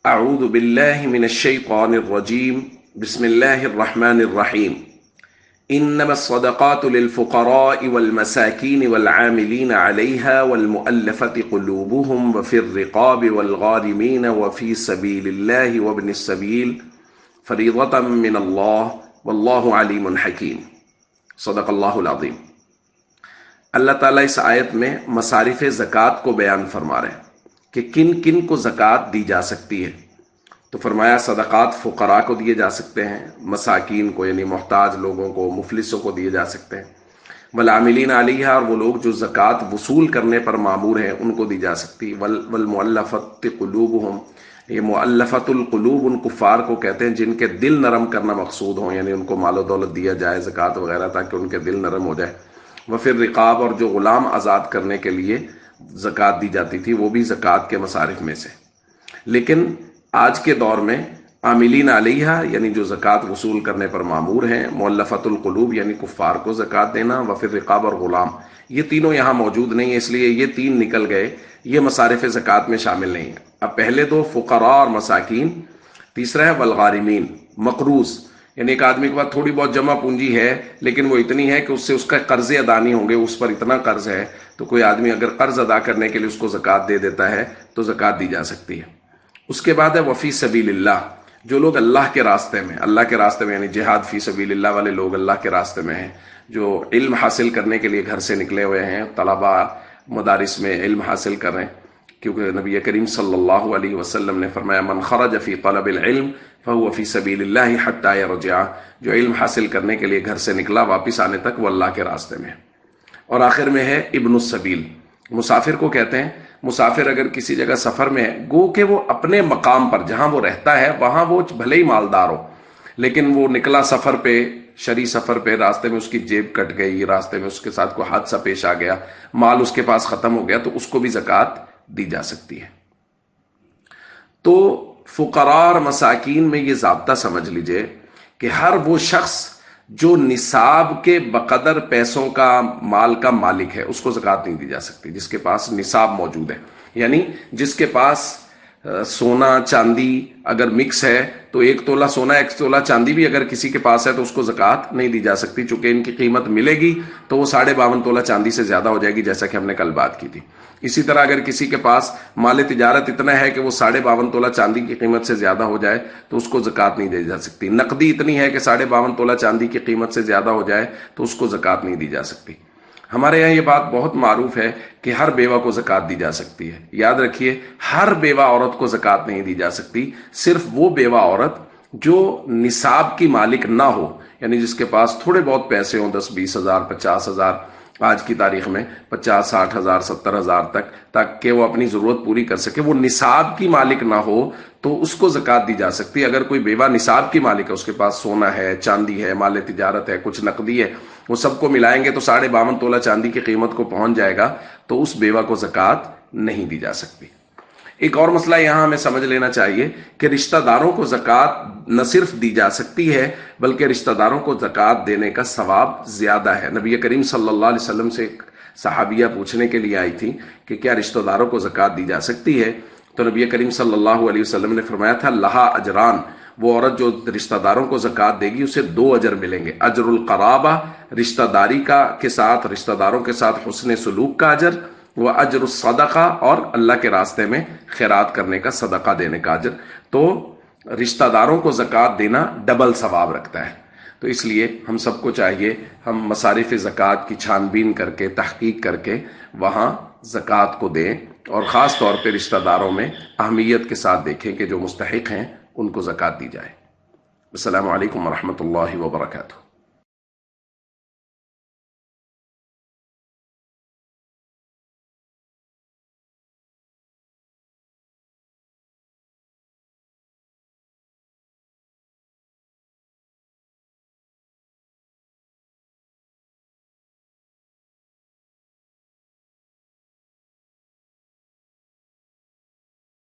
اعوذ باللہ من الشیطان الرجیم بسم اللہ الرحمن الرحیم انما الصدقات للفقراء والمساکین والعاملین علیہا والمؤلفة قلوبهم وفی الرقاب والغارمین وفی سبیل اللہ وابن السبیل فریضة من اللہ واللہ علیم حکیم۔ صدق اللہ العظیم۔ اللہ تعالیٰ اس آیت میں مصارف زکوٰۃ کو بیان فرما رہے ہیں کہ کن کن کو زکوٰۃ دی جا سکتی ہے۔ تو فرمایا صدقات فقراء کو دیے جا سکتے ہیں، مساکین کو یعنی محتاج لوگوں کو، مفلسوں کو دیے جا سکتے ہیں، والعاملین علیہا اور وہ لوگ جو زکوٰۃ وصول کرنے پر مامور ہیں ان کو دی جا سکتی، والمؤلفۃ قلوبہم، یہ مؤلفۃ القلوب ان کفار کو کہتے ہیں جن کے دل نرم کرنا مقصود ہوں، یعنی ان کو مال و دولت دیا جائے زکوٰۃ وغیرہ تاکہ ان کے دل نرم ہو جائے۔ وفی الرقاب اور جو غلام آزاد کرنے کے لیے زکوٰۃ دی جاتی تھی وہ بھی زکوٰۃ کے مصارف میں سے۔ لیکن آج کے دور میں عاملین علیہا یعنی جو زکوٰۃ وصول کرنے پر مامور ہیں، مؤلفۃ القلوب یعنی کفار کو زکوٰۃ دینا، وفی الرقاب اور غلام، یہ تینوں یہاں موجود نہیں، اس لیے یہ تین نکل گئے، یہ مصارف زکوٰۃ میں شامل نہیں ہیں۔ اب پہلے دو فقراء اور مساکین، تیسرا ہے والغارمین، مقروض یعنی ایک آدمی کے پاس تھوڑی بہت جمع پونجی ہے لیکن وہ اتنی ہے کہ اس سے اس کا قرضے ادا نہیں ہوں گے، اس پر اتنا قرض ہے، تو کوئی آدمی اگر قرض ادا کرنے کے لیے اس کو زکوٰۃ دے دیتا ہے تو زکوٰۃ دی جا سکتی ہے۔ اس کے بعد ہے وفی سبیل اللہ، جو لوگ اللہ کے راستے میں یعنی جہاد فی سبیل اللہ والے لوگ اللہ کے راستے میں ہیں، جو علم حاصل کرنے کے لیے گھر سے نکلے ہوئے ہیں، طلباء مدارس میں علم حاصل کر رہے ہیں، کیونکہ نبی کریم صلی اللہ علیہ وسلم نے فرمایا من خرج فی طلب العلم فهو فی سبیل اللہ حتی یرجع، جو علم حاصل کرنے کے لیے گھر سے نکلا واپس آنے تک وہ اللہ کے راستے میں ہے۔ اور آخر میں ہے ابن السبیل، مسافر کو کہتے ہیں۔ مسافر اگر کسی جگہ سفر میں ہے، گو کہ وہ اپنے مقام پر جہاں وہ رہتا ہے وہاں وہ بھلے ہی مالدار ہو، لیکن وہ نکلا سفر پہ، شرعی سفر پہ، راستے میں اس کی جیب کٹ گئی، راستے میں اس کے ساتھ کوئی حادثہ پیش آ گیا، مال اس کے پاس ختم ہو گیا، تو اس کو بھی زکوٰۃ دی جا سکتی ہے۔ تو فقراء اور مساکین میں یہ ضابطہ سمجھ لیجئے کہ ہر وہ شخص جو نصاب کے بقدر پیسوں کا مال کا مالک ہے اس کو زکوٰۃ نہیں دی جا سکتی، جس کے پاس نصاب موجود ہے، یعنی جس کے پاس سونا چاندی اگر مکس ہے تو 1 تولہ سونا 1 تولہ چاندی بھی اگر کسی کے پاس ہے تو اس کو زکوٰۃ نہیں دی جا سکتی، چونکہ ان کی قیمت ملے گی تو وہ 52.5 تولہ چاندی سے زیادہ ہو جائے گی، جیسا کہ ہم نے کل بات کی تھی۔ اسی طرح اگر کسی کے پاس مال تجارت اتنا ہے کہ وہ 52.5 تولہ چاندی کی قیمت سے زیادہ ہو جائے تو اس کو زکوٰۃ نہیں دی جا سکتی۔ نقدی اتنی ہے کہ 52.5 تولہ چاندی کی قیمت سے زیادہ ہو جائے تو اس کو زکوٰۃ نہیں دی جا سکتی۔ ہمارے یہاں یہ بات بہت معروف ہے کہ ہر بیوہ کو زکوٰۃ دی جا سکتی ہے۔ یاد رکھیے ہر بیوہ عورت کو زکوٰۃ نہیں دی جا سکتی، صرف وہ بیوہ عورت جو نصاب کی مالک نہ ہو، یعنی جس کے پاس تھوڑے بہت پیسے ہوں، 10-20 ہزار 50 ہزار، آج کی تاریخ میں 50-60 ہزار 70 ہزار تک، تاکہ وہ اپنی ضرورت پوری کر سکے، وہ نصاب کی مالک نہ ہو تو اس کو زکوٰۃ دی جا سکتی ہے۔ اگر کوئی بیوہ نصاب کی مالک ہے، اس کے پاس سونا ہے، چاندی ہے، مال تجارت ہے، کچھ نقدی ہے، وہ سب کو ملائیں گے تو 52.5 تولہ چاندی کی قیمت کو پہنچ جائے گا، تو اس بیوہ کو زکوٰۃ نہیں دی جا سکتی۔ ایک اور مسئلہ یہاں ہمیں سمجھ لینا چاہیے کہ رشتہ داروں کو زکوٰۃ نہ صرف دی جا سکتی ہے بلکہ رشتہ داروں کو زکوٰۃ دینے کا ثواب زیادہ ہے۔ نبی کریم صلی اللہ علیہ وسلم سے ایک صحابیہ پوچھنے کے لیے آئی تھی کہ کیا رشتہ داروں کو زکوٰۃ دی جا سکتی ہے، تو نبی کریم صلی اللہ علیہ وسلم نے فرمایا تھا لہا اجران، وہ عورت جو رشتہ داروں کو زکوٰۃ دے گی اسے 2 اجر ملیں گے، اجر القرابہ رشتہ داری کا کے ساتھ، رشتہ داروں کے ساتھ حسن سلوک کا اجر، وہ اجر الصدقہ اور اللہ کے راستے میں خیرات کرنے کا، صدقہ دینے کا اجر۔ تو رشتہ داروں کو زکوٰۃ دینا ڈبل ثواب رکھتا ہے۔ تو اس لیے ہم سب کو چاہیے ہم مصارف زکوٰۃ کی چھان بین کر کے، تحقیق کر کے وہاں زکوٰۃ کو دیں، اور خاص طور پہ رشتہ داروں میں اہمیت کے ساتھ دیکھیں کہ جو مستحق ہیں ان کو زکوٰۃ دی جائے۔ السلام علیکم ورحمۃ اللہ وبرکاتہ۔